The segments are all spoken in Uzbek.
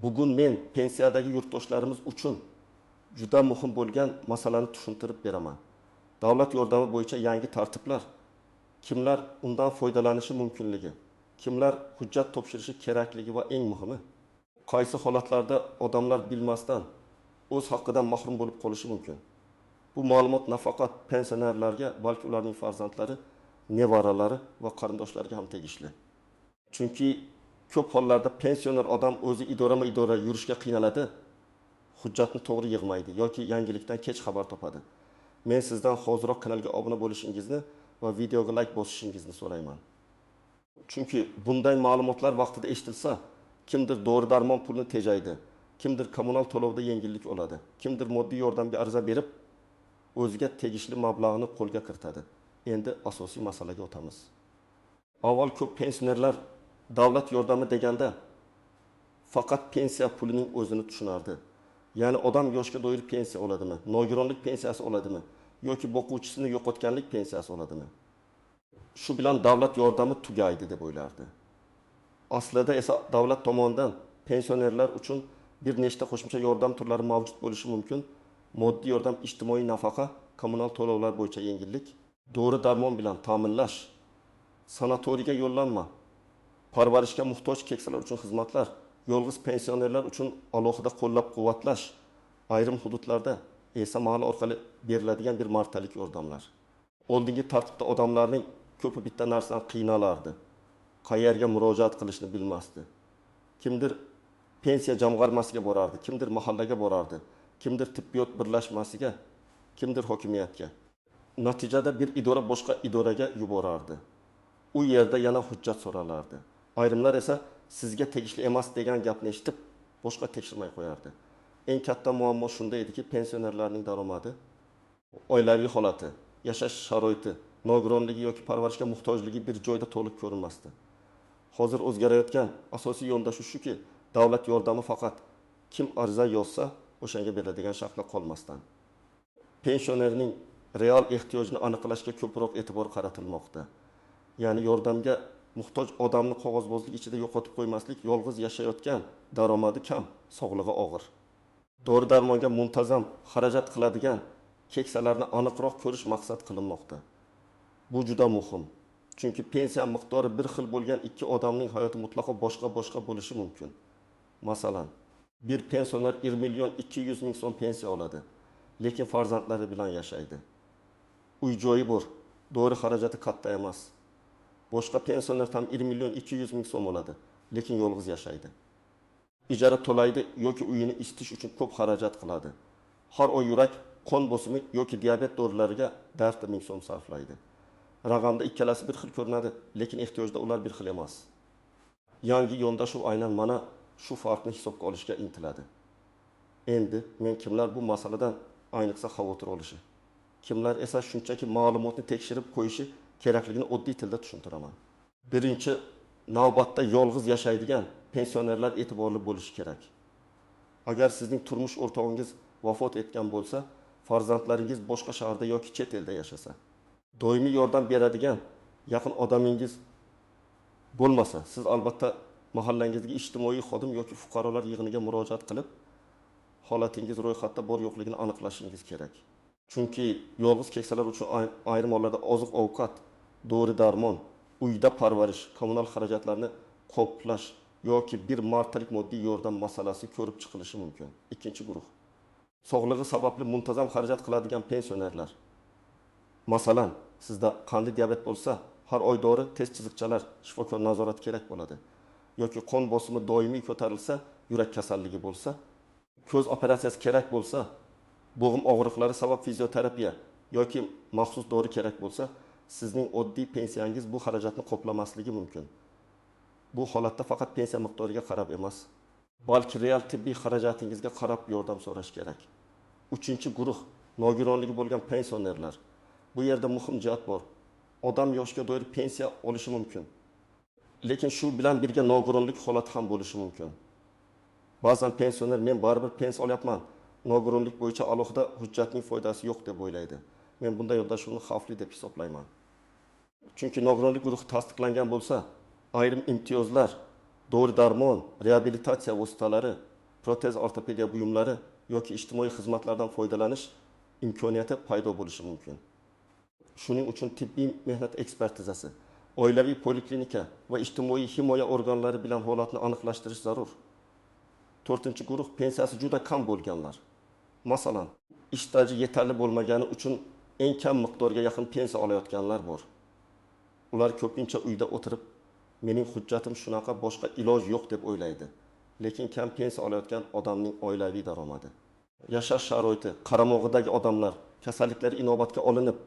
bugun men pensiyadagi yurtdoshlarimiz uchun juda muhim bo'lgan masalani tushuntirib beraman. Davlat yordami bo'yicha yangi tartiblar, kimlar undan foydalanishi mumkinligi, kimlar hujjat topshirishi kerakligi va eng muhimi, qaysi holatlarda odamlar bilmasdan o'z haqqidan mahrum bo'lib qolishi mumkin. Bu ma'lumot nafaqat pensionerlarga, balki ularning farzandlari, nevaralari va qarindoshlariga ham tegishli. Chunki ko'p hollarda pensioner odam o'zi idorama-idora yurishga qiynaladi, hujjatni to'g'ri yig'maydi yoki yangilikdan kech xabar topadi. Men sizdan hozirroq kanalga obuna bo'lishingizni va videoga like bosishingizni so'rayman. Chunki bunday ma'lumotlar vaqtida eshitilsa, kimdir dori-darmon pulini tejaydi, kimdir kommunal to'lovda yengillik oladi, kimdir moddiy yordamga ariza berib, o'ziga tegishli mablag'ni qo'lga kiritadi. Endi asosiy masalaga o'tamiz. Avval ko'p pensionerlar davlat yordami deganda faqat pensiya pulining o'zini tushunardi. Ya'ni odam yoshga do'yib pensiya oladimi, nogironlik pensiyasi oladimi yoki boquvchisini yo'qotganlik pensiyasi oladimi? Shu bilan davlat yordami tugaydi deb o'ylardi. Aslida esa davlat tomonidan pensionerlar uchun bir nechta qo'shimcha yordam turlari mavjud bo'lishi mumkin. Moddiy yordam, ijtimoiy nafaqa, kommunal to'lovlar bo'yicha yengillik, dori-darmon bilan ta'minlash, sanatoriyga yo'llanma, parvarishga muhtoj keksalar uchun xizmatlar, yolg'iz pensionerlar uchun alohida qo'llab-quvvatlash, ayrim hududlarda esa mahalla orqali beriladigan bir martalik yordamlar. Oldingi tartibda odamlarning ko'pi bitta narsadan qiynalardi. Qayerga murojaat qilishni bilmasdi. Kimdir pensiya jamg'armasiga borardi, kimdir mahallaga borardi, kimdir tibbiyot birlashmasiga, kimdir hokimiyatga. Natijada bir idora boshqa idoraga yuborardi. U yerda yana hujjat so'ralardi. Ayrimlar esa sizga tegishli emas degan gapni eshitib, boshqa tekshirmay qo'yardi. Eng katta muammo shunda ediki, pensionerlarning daromadi, oilaviy holati, yashash sharoiti, nogironligi yoki parvarishga muhtojligi bir joyda to'liq ko'rinmasdi. Hozir o'zgarayotgan asosiy yondashuv shuki, davlat yordami faqat kim ariza yozsa, o'shanga beriladigan shaklda qolmasdan, pensionerning real ehtiyojini aniqlashga ko'proq e'tibor qaratilmoqda. Ya'ni yordamga muhtoj odamni qog'ozbozlik ichida yo'qotib qo'ymaslik, yolg'iz yashayotgan, daromadi kam, sog'lig'i og'ir, dori-darmonga muntazam xarajat qiladigan keksalarni aniqroq ko'rish maqsad qilinmoqda. Bu juda muhim. Chunki pensiya miqdori bir xil bo'lgan ikki odamning hayoti mutlaqo boshqa bo'lishi mumkin. Masalan, bir pensioner 1.200.000 so'm pensiya oladi, lekin farzandlari bilan yashaydi. Uy-joyi bor, dori xarajati katta emas. Boshqa pensioner ham 1.200.000 so'm oladi, lekin yolg'iz yashaydi. Ijara to'laydi yoki uyini isitish uchun ko'p xarajat qiladi. Har oy yurak, qon bosimi yoki diabet dorilariga darda 1000 so'm sarflaydi. Raqamda ikkalasi bir xil ko'rinadi, lekin ehtiyojda ular bir xil emas. Yangi yondashuv aynan mana shu farqni hisobga olishga intiladi. Endi men kimlar bu masaladan ayniqsa xavotir olishi, kimlar esa shunchaki ma'lumotni tekshirib qo'yishi kerakligini oddiy tilda tushuntiraman. Birinchi navbatda yolg'iz yashaydigan pensionerlar e'tiborli bo'lishi kerak. Agar sizning turmush o'rtog'ingiz vafot etgan bo'lsa, farzandlaringiz boshqa shaharda yoki chet elda yashasa, doimiy yordam beradigan yaqin odamingiz bo'lmasa, siz albatta mahallangizga ijtimoiy xodim yoki fuqarolar yig'iniga murojaat qilib, holatingiz ro'yxatda bor yo'qligini aniqlashingiz kerak. Chunki yolg'iz keksalar uchun ayrim hollarda oziq-ovqat, dori-darmon, uyda parvarish, kommunal xarajatlarni qoplash yoki bir martalik moddiy yordam masalasi ko'rib chiqilishi mumkin. Ikkinchi guruh, sog'lig'i sababli muntazam xarajat qiladigan pensionerlar. Masalan, sizda qandli diabet bo'lsa, har oy dori, test chiziqchalar, shifokor nazorati kerak bo'ladi. Yoki qon bosimi doimiy ko'tarilsa, yurak kasalligi bo'lsa, ko'z operatsiyasi kerak bo'lsa, bo'g'im og'riqlari sabab fizioterapiya yoki maxsus dori kerak bo'lsa, sizning oddiy pensiyangiz bu xarajatni qoplamasligi mumkin. Bu holatda faqat pensiya miqdoriga qarab emas, balki real tibbiy xarajatingizga qarab yordam so'rash kerak. Uchinchi guruh, nogironligi bo'lgan pensionerlar. Bu yerda muhim jihat bor. Odam yoshga do'yib pensiya olishi mumkin. Lekin shu bilan birga nogironlik holati ham bo'lishi mumkin. Ba'zan pensioner men baribir pensiya olyapman, nogironlik bo'yicha alohida hujjatning foydasi yo'q deb o'ylaydi. Men bunday yondashuvni xavfli deb hisoblayman. Chunki nogironlik guruhi tasdiqlangan bo'lsa, ayrim imtiyozlar, dori-darmon, reabilitatsiya vositalari, protez ortopediya buyumlari yoki ijtimoiy xizmatlardan foydalanish imkoniyati paydo bo'lishi mumkin. Shuning uchun tibbiy mehnat ekspertizasi, oilaviy poliklinika va ijtimoiy himoya organlari bilan holatni aniqlashtirish zarur. 4-guruh pensiyasi juda kam bo'lganlar. Masalan, ish staji yetarli bo'lmagani uchun eng kam miqdorga yaqin pensiya olayotganlar bor. Ular ko'pincha uyda o'tirib, mening hujjatim shunaqa, boshqa iloj yo'q deb o'ylaydi. Lekin kam pensiya olayotgan odamning oilaviy daromadi, yashash sharoiti, qaramog'idagi odamlar kasalliklar inobatga olinib,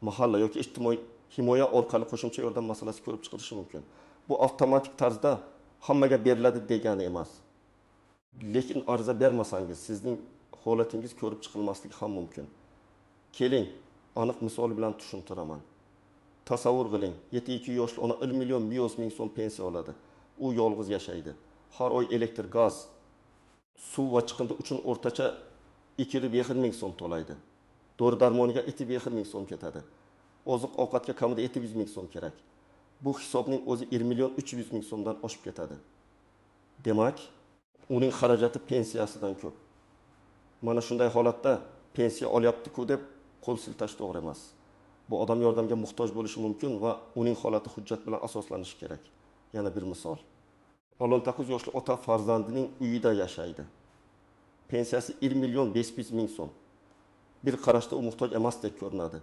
mahalla yoki ijtimoiy himoya orqali qo'shimcha yordam masalasi ko'rib chiqilishi mumkin. Bu avtomatik tarzda hammaga beriladi degani emas. Lekin ariza bermasangiz, sizning holatingiz ko'rib chiqilmasligi ham mumkin. Keling, aniq misol bilan tushuntiraman. Tasavvur qiling, 7-2 yoshli ona 1 million 100 ming so'm pensiya oladi. U yolg'iz yashaydi. Har oy elektr, gaz, suv va chiqindi uchun o'rtacha 2,5 ming so'm to'laydi. Dori darmoniga 2,5 ming so'm ketadi. Oziq ovqatga kamida 700 ming so'm kerak. Bu hisobning o'zi 1 million 300 ming so'mdan oshib ketadi. Demak, uning xarajati pensiyasidan ko'p. Mana shunday holatda pensiya olyapti-ku deb qo'l siltash to'g'ri emas. Bu odam yordamga muhtoj bo'lishi mumkin va uning holati hujjat bilan asoslanishi kerak. Yana bir misol. 19 yoshli ota farzandining uyida yashaydi. Pensiyasi 1 million 500 ming so'm. Bir qarashda u muhtoj emasdek ko'rinadi.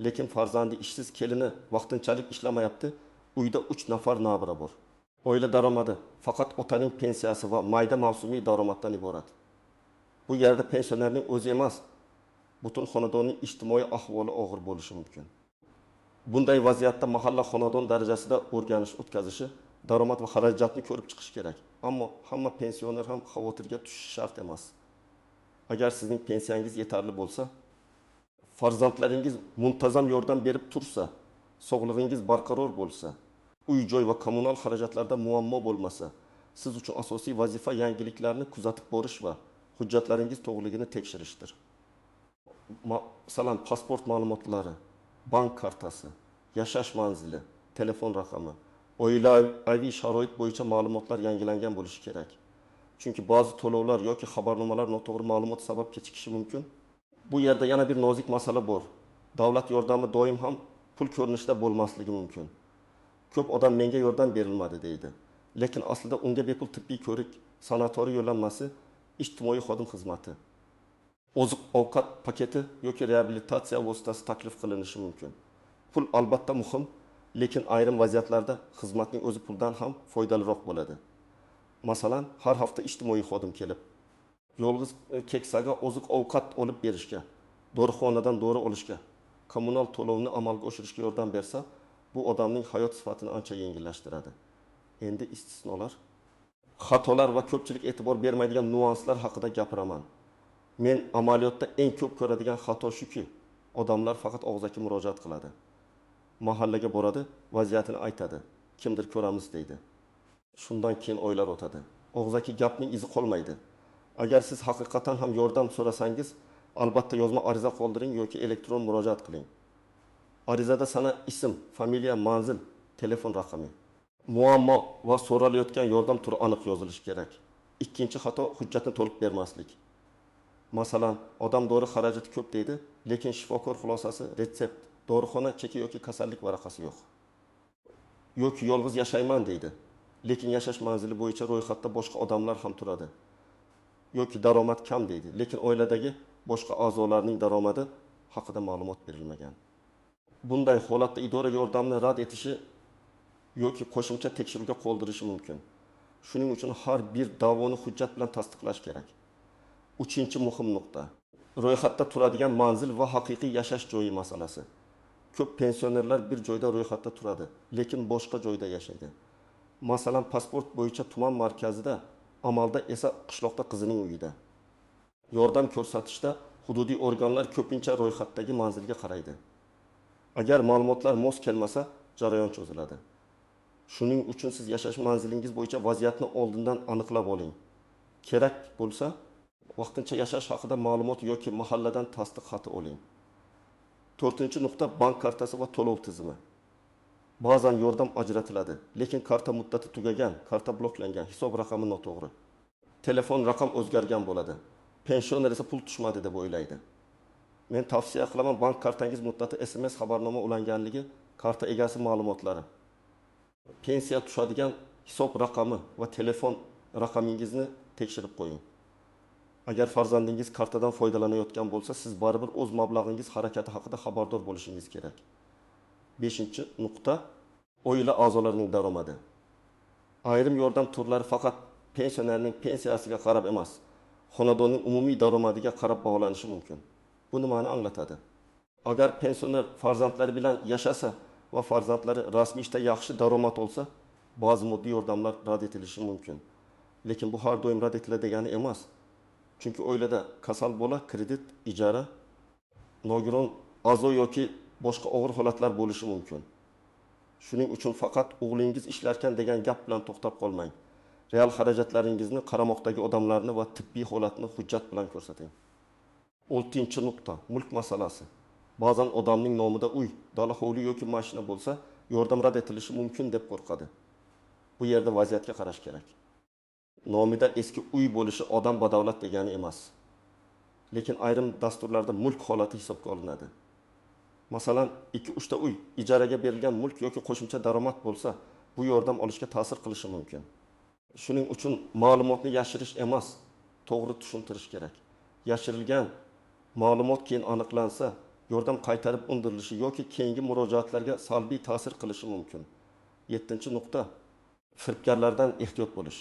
Lekin farzandi ishsiz, kelini vaqtinchalik ishlamayapti. Uyda 3 nafar nabira bor. Oila daromadi faqat otaning pensiyasi va mayda mavsumiy daromaddan iborat. Bu yerda pensionerning o'zi emas, butun xonadonning ijtimoiy ahvoli og'ir bo'lishi mumkin. Bunday vaziyatda mahalla xonadon darajasida o'rganish o'tkazishi, daromad va xarajatni ko'rib chiqish kerak. Ammo hamma pensioner ham xavotirga tushishi shart emas. Agar sizning pensiyangiz yetarli bo'lsa, farzandlaringiz muntazam yordam berib tursa, sog'lig'ingiz barqaror bo'lsa, uy-joy va kommunal xarajatlarda muammo bo'lmasa, siz uchun asosiy vazifa yangiliklarni kuzatib borish va hujjatlaringiz to'g'riligini tekshirishdir. Masalan, pasport ma'lumotlari, bank kartasi, yashash manzili, telefon raqami, oilaviy sharoit bo'yicha ma'lumotlar yangilangan bo'lishi kerak. Chunki ba'zi to'lovlar yoki xabarnomalar noto'g'ri ma'lumot sabab kechikishi mumkin. Bu yerda yana bir nozik masala bor. Davlat yordami doim ham pul ko'rinishida bo'lmasligi mumkin. Ko'p odam menga yordam berilmadi deydi. Lekin aslida unga bepul tibbiy ko'rik, sanatoriy yo'llanmasi, ijtimoiy xodim xizmati, oziq ovqat paketi yoki reabilitatsiya vositasi taklif qilinishi mumkin. Pul albatta muhim, lekin ayrim vaziyatlarda xizmatning o'zi puldan ham foydaliroq bo'ladi. Masalan, har hafta ijtimoiy xodim kelib, yolg'iz keksaga oziq ovqat olib berishga, dorixonadan dori olishga, kommunal to'lovni amalga oshirishga yordam bersa, bu odamning hayot sifatini ancha yengillashtiradi. Endi istisnolar, xatolar va ko'pchilik e'tibor bermaydigan nuanslar haqida gapiraman. Men amaliyotda eng ko'p ko'radigan xato shuki, odamlar faqat og'zaki murojaat qiladi. Mahallaga boradi, vaziyatini aytadi, kimdir ko'ramiz deydi. Shundan keyin oylar o'tadi. Og'zaki gapning izi qolmaydi. Agar siz haqiqatan ham yordam so'rasangiz, albatta yozma ariza qoldiring yoki elektron murojaat qiling. Arizada sana ism, familiya, manzil, telefon raqami, muammo va so'ralayotgan yordam turi aniq yozilishi kerak. Ikkinchi xato hujjatni to'liq bermaslik. Masalan, odam dori xarajati ko'p deydi, lekin shifokor xulosasi, retsept, dorixona cheki yoki kasallik varaqasi yo'q. Yoki yolg'iz yashayman deydi, lekin yashash manzili bo'yicha ro'yxatda boshqa odamlar ham turadi. Yoki daromad kam deydi, lekin oiladagi boshqa a'zolarning daromadi haqida ma'lumot berilmagan. Bunday holatda idora yordamni rad etishi yoki qo'shimcha tekshiruvga qoldirishi mumkin. Shuning uchun har bir da'voni hujjat bilan tasdiqlash kerak. 3-muhim nuqta. Ro'yxatda turadigan manzil va haqiqiy yashash joyi masalasi. Ko'p pensionerlar bir joyda ro'yxatda turadi, lekin boshqa joyda yashaydi. Masalan, pasport bo'yicha tuman markazida, amalda esa qishloqda qizining uyida. Yordam ko'rsatishda hududiy organlar ko'pincha ro'yxatdagi manzilga qaraydi. Agar ma'lumotlar mos kelmasa, jarayon cho'ziladi. Shuning uchun siz yashash manzilingiz bo'yicha vaziyatni oldindan aniqlab oling. Kerak bo'lsa, vaqtincha yashash haqida ma'lumot yoki mahalladan tasdiq xati oling. 4-nuqta bank kartasi va to'lov tizimi. Ba'zan yordam ajratiladi, lekin karta muddati tugagan, karta bloklangan, hisob raqami noto'g'ri. telefon raqam o'zgargan bo'ladi. Pensioner esa pul tushmadi deb o'ylaydi. Men tavsiya qilaman, bank kartangiz muddati SMS xabarnoma ulanganligi, karta egasi ma'lumotlari, pensiya tushadigan hisob raqami va telefon raqamingizni tekshirib qo'ying. Agar farzandingiz kartadan foydalanayotgan bo'lsa, siz baribir o'z mablag'ingiz harakati haqida xabardor bo'lishingiz kerak. 5-nuqta oila a'zolarining daromadi. Ayrim yordam turlari faqat pensionerning pensiyasiga qarab emas, xonadonning umumiy daromadiga qarab bog'lanishi mumkin. Bu nimani anglatadi? Agar pensioner farzandlari bilan yashasa va farzandlari rasmiy ishda yaxshi daromad olsa, ba'zi moddiy yordamlar rad etilishi mumkin. Lekin bu har doim rad etiladigan emas. Chunki oilada kasal bola, kredit, ijara, nogiron a'zo yoki boshqa og'ir holatlar bo'lishi mumkin. Shuning uchun faqat o'g'lingiz ishlarkan degan gap bilan to'xtab qolmang. Real xarajatlaringizni, qaramoqdagi odamlarni va tibbiy holatni hujjat bilan ko'rsating. 6-nuqta mulk masalasi. Ba'zan odamning nomida uy, dala hovli yoki mashina bo'lsa, yordam rad etilishi mumkin deb qo'rqadi. Bu yerda vaziyatga qarash kerak. Nomida eski uy bo'lishi odam badavlat degani emas. Lekin ayrim dasturlarda mulk holati hisobga olinadi. Masalan, 2-3 ta uy ijaraga berilgan mulk yoki qo'shimcha daromad bo'lsa, bu yordam olishga ta'sir qilishi mumkin. Shuning uchun ma'lumotni yashirish emas, to'g'ri tushuntirish kerak. Yashirilgan ma'lumot keyin aniqlansa, yordam qaytarib undirilishi yoki keyingi murojaatlarga salbiy ta'sir qilishi mumkin. 7-nuqta firibgarlardan ehtiyot bo'lish.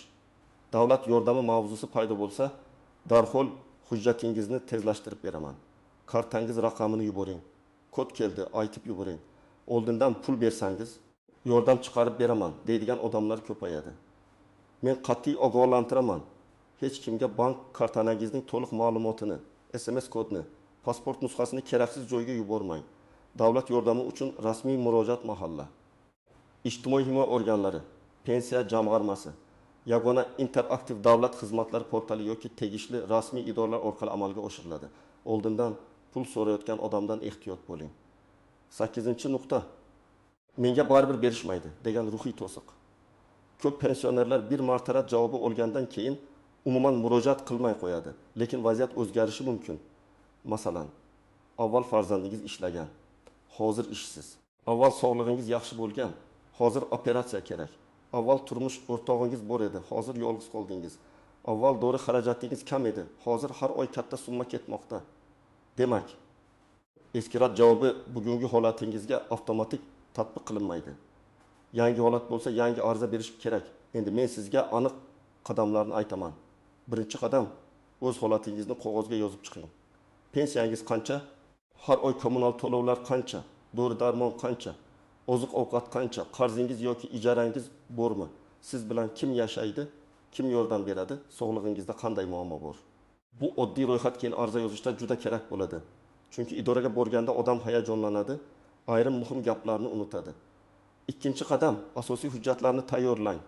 Davlat yordami mavzusi paydo bo'lsa, darhol hujjatingizni tezlashtirib beraman. Kartangiz raqamini yuboring. Kod keldi, aytib yuboring. Oldindan pul bersangiz, yordam chiqarib beraman deydigan odamlar ko'payadi. Men qat'iy ogohlantiraman. Hech kimga bank kartanangizning to'liq ma'lumotini, SMS kodni, pasport nusxasini keraksiz joyga yubormang. Davlat yordami uchun rasmiy murojaat mahalla. Ijtimoiy himoya organlari, pensiya jamg'armasi, yagona interaktiv davlat xizmatlari portali yoki tegishli rasmiy idoralar orqali amalga oshiriladi. Oldindan pul so'rayotgan odamdan ehtiyot bo'ling. 8-nuqta menga baribir berishmaydi degan ruhiy to'siq. Ko'p pensionerlar bir martarat javobi olgandan keyin umuman murojaat qilmay qo'yadi. Lekin vaziyat o'zgarishi mumkin. Masalan, avval farzandingiz ishlagan, hozir ishsiz. Avval sog'lig'ingiz yaxshi bo'lgan, hozir operatsiya kerak. Avval turmush o'rtog'ingiz bor edi, hozir yolg'iz qoldingiz. Avval dori xarajatingiz kam edi, hozir har oy katta summa ketmoqda. Demak, eski rad javobi bugungi holatingizga avtomatik tatbiq qilinmaydi. Yangi holat bo'lsa, yangi ariza berish kerak. Endi men sizga aniq qadamlarni aytaman. Birinchi qadam, o'z holatingizni qog'ozga yozib chiqing. Pensiyangiz qancha? Har oy kommunal to'lovlar qancha? Dori-darmon qancha? Oziq-ovqat qancha? Qarzingiz yoki ijarangiz bormi? Siz bilan kim yashaydi? Kim yordam beradi? Sog'lig'ingizda qanday muammo bor? Bu oddiy ro'yxat keyin ariza yozishda juda kerak bo'ladi. Chunki idoraga borganda odam hayajonlanadi, ayrim muhim gaplarni unutadi. Ikkinchi qadam, asosiy hujjatlarni tayyorlang.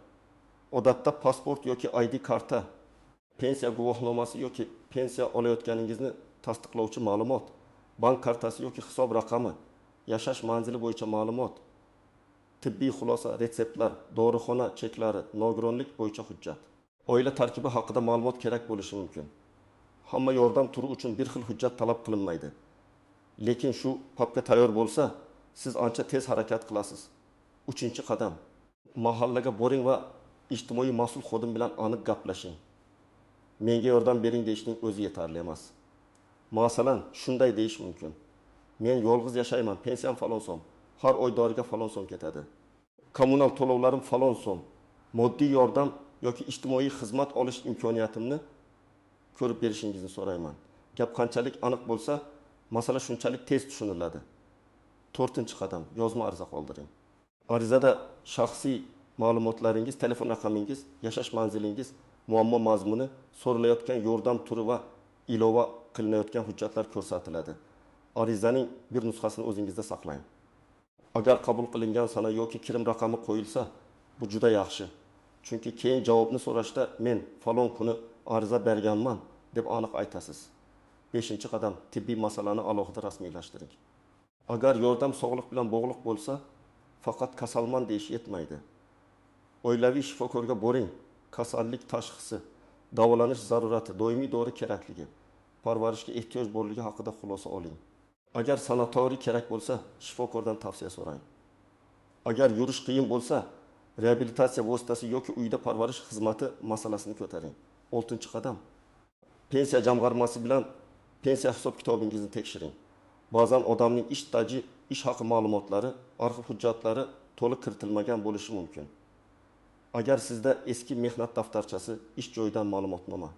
Odatda pasport yoki ID karta, pensiya guvohnomasi yoki pensiya olayotganingizni tasdiqlovchi ma'lumot, bank kartasi yoki hisob raqami, yashash manzili bo'yicha ma'lumot, tibbiy xulosa, retseptlar, dorixona cheklari, nogironlik bo'yicha hujjat. Oila tarkibi haqida ma'lumot kerak bo'lishi mumkin. Hamma yordam turi uchun bir xil hujjat talab qilinmaydi. Lekin shu papka tayyor bo'lsa, siz ancha tez harakat qilasiz. 3-qadam. Mahallaga boring va ijtimoiy mas'ul xodim bilan aniq gaplashing. Menga yordam bering deyishning o'zi yetarli emas. Masalan, shunday deyish mumkin. Men yolg'iz yashayman, pensiyam falon so'm. Har oy doriga falon so'm ketadi. Kommunal to'lovlarim falon so'm. Moddiy yordam yoki ijtimoiy xizmat olish imkoniyatimni ko'rib berishingizni so'rayman. Gap qanchalik aniq bo'lsa, masala shunchalik tez tushuniladi. 4-qadam, yozma ariza qoldiring. Arizada shaxsiy ma'lumotlaringiz, telefon raqamingiz, yashash manzilingiz, muammo mazmuni, so'ralayotgan yordam turi va ilova qilinayotgan hujjatlar ko'rsatiladi. Arizaning bir nusxasini o'zingizda saqlang. Agar qabul qilingan sana yoki kirim raqami qo'yilsa, bu juda yaxshi. Chunki keyin javobni so'rashda men falon kuni ariza berganman deb aniq aytasiz. 5-qadam, tibbiy masalani alohida rasmiylashtiring. Agar yordam sog'liq bilan bog'liq bo'lsa, faqat kasalman deyish yetmaydi. Oilaviy shifokorga boring. Kasallik tashxisi, davolanish zarurati, doimiy dori kerakligi, parvarishga ehtiyoj borligi haqida xulosa oling. Agar sanatoriy kerak bo'lsa, shifokordan tavsiya so'rang. Agar yurish qiyin bo'lsa, reabilitatsiya vositasi yoki uyda parvarish xizmati masalasini ko'taring. 6-qadam. Pensiya jamg'armasi bilan pensiya hisob-kitobingizni tekshiring. Ba'zan odamning ish staji, ish haqi ma'lumotlari, arxiv hujjatlari to'liq kiritilmagan bo'lishi mumkin. Agar sizda eski mehnat daftarchasi, ish joyidan ma'lumotnoma,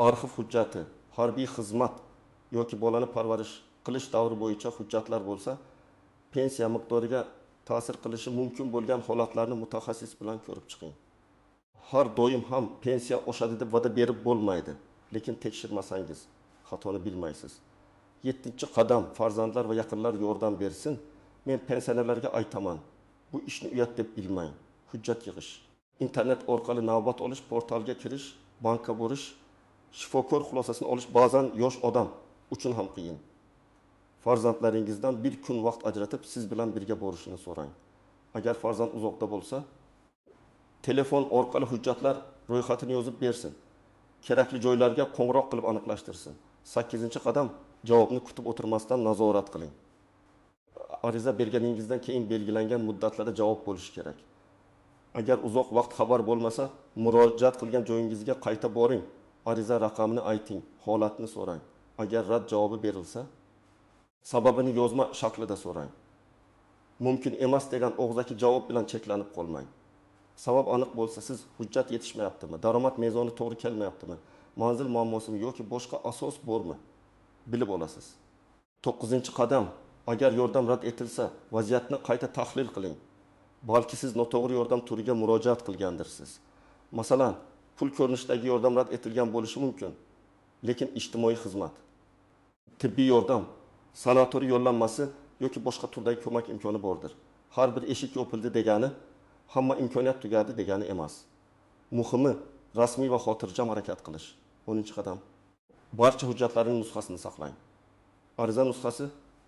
arxiv hujjati, harbiy xizmat yoki bolani parvarish qilish davri bo'yicha hujjatlar bo'lsa, pensiya miqdoriga ta'sir qilishi mumkin bo'lgan holatlarni mutaxassis bilan ko'rib chiqing. Har doim ham pensiya oshadi deb va'da berib bo'lmaydi, lekin tekshirmasangiz xatoni bilmaysiz. 7-qadam, farzandlar va yaqinlar yordam bersin. Men pensionerlarga aytaman, bu ishni uyat deb bilmang. Hujjat yig'ish, internet orqali navbat olish, portalga kirish, bankka borish, shifokor xulosasini olish ba'zan yosh odam uchun ham qiyin. Farzandlaringizdan bir kun vaqt ajratib siz bilan birga borishini so'rang. Agar farzand uzoqda bo'lsa, telefon orqali hujjatlar ro'yxatini yozib bersin. Kerakli joylarga qo'ng'iroq qilib aniqlashtirsin. 8-qadam, javobni kutib o'tirmasdan nazorat qiling. Ariza berganingizdan keyin belgilangan muddatlarda javob bo'lishi kerak. Agar uzoq vaqt xabar bo'lmasa, murojaat qilgan joyingizga qayta boring. Ariza raqamini ayting, holatni so'rang. Agar rad javobi berilsa, sababini yozma shaklida so'rang. Mumkin emas degan og'zaki javob bilan cheklanib qolmang. Sabab aniq bo'lsa, siz hujjat yetishmayaptimi, daromad mezoni to'g'ri kelmayaptimi, manzil muammosimi yoki boshqa asos bormi, bilib olasiz. 9-qadam, agar yordam rad etilsa, vaziyatni qayta tahlil qiling. Balki siz noto'g'ri yordam turiga murojaat qilgandirsiz. Masalan, pul ko'rinishidagi yordam rad etilgan bo'lishi mumkin, lekin ijtimoiy xizmat, tibbiy yordam, sanatoriy yo'llanmasi yoki boshqa turdagi ko'mak imkoni bordir. Har bir eshik yopildi degani hamma imkoniyat tugadi degani emas. Muhimi rasmiy va xotirjam harakat qilish. 10-qadam. Barcha hujjatlarning nusxasini saqlang. Ariza nusxasi,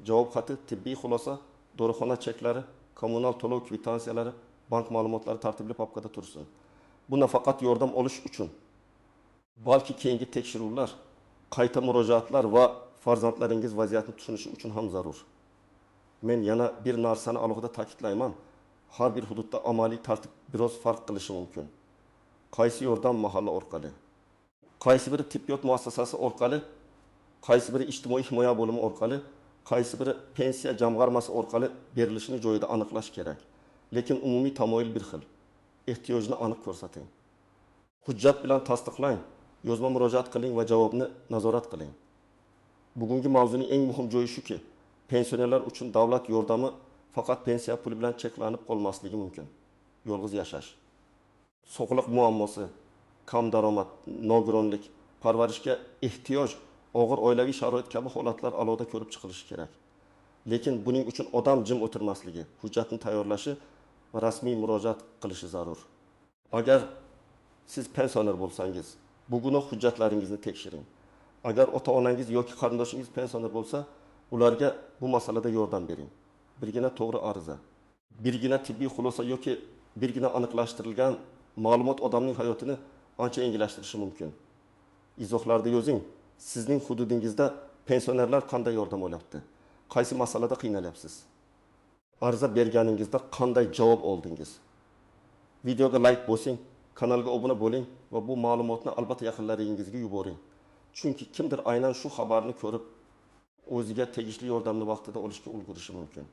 javob xati, tibbiy xulosa, dorixona cheklari, kommunal to'lov kvitansiyalari, bank ma'lumotlari tartibli papkada tursin. Bu nafaqat yordam olish uchun, balki keyingi tekshiruvlar, qayta murojaatlar va farzandlaringiz vaziyatni tushunishi uchun ham zarur. Men yana bir narsani alohida ta'kidlayman. Har bir hududda amaliy tartib biroz farq qilishi mumkin. Qaysi yordam mahalla orqali, qaysi biri tibbiyot muassasasi orqali, qaysi biri ijtimoiy himoya bo'limi orqali, qaysi biri pensiya jamg'armasi orqali berilishini joyida aniqlash kerak. Lekin umumiy tamoyil bir xil. Ehtiyojni aniq ko'rsating. Hujjat bilan tasdiqlang, yozma murojaat qiling va javobni nazorat qiling. Bugungi mavzuning eng muhim joyi shuki, pensionerlar uchun davlat yordami faqat pensiya puli bilan cheklanib qolmasligi mumkin. Yolg'iz yashash, sog'liq muammosi, kam daromad, nogironlik, parvarishga ehtiyoj, og'ir oilaviy sharoit kabi holatlar alohida ko'rib chiqilishi kerak. Lekin buning uchun odam jim o'tirmasligi, hujjatni tayyorlashi va rasmiy murojaat qilishi zarur. Agar siz pensioner bo'lsangiz, bugunoq hujjatlaringizni tekshiring. Agar ota-onangiz yoki qarindoshingiz pensioner bo'lsa, ularga bu masalada yordam bering. Birgina to'g'ri ariza, birgina tibbiy xulosa yoki birgina aniqlashtirilgan ma'lumot odamning hayotini ancha yengillashtirishi mumkin. Izohlarda yozing. Sizning hududingizda pensionerlar qanday yordam olyapti? Qaysi masalada qiynalyapsiz? Ariza berganingizda qanday javob oldingiz? Videoga like bosing, kanalga obuna bo'ling va bu ma'lumotni albatta yaqinlaringizga yuboring. Chunki kimdir aynan shu xabarni ko'rib, o'ziga tegishli yordamni vaqtida olishga ulgurishi mumkin.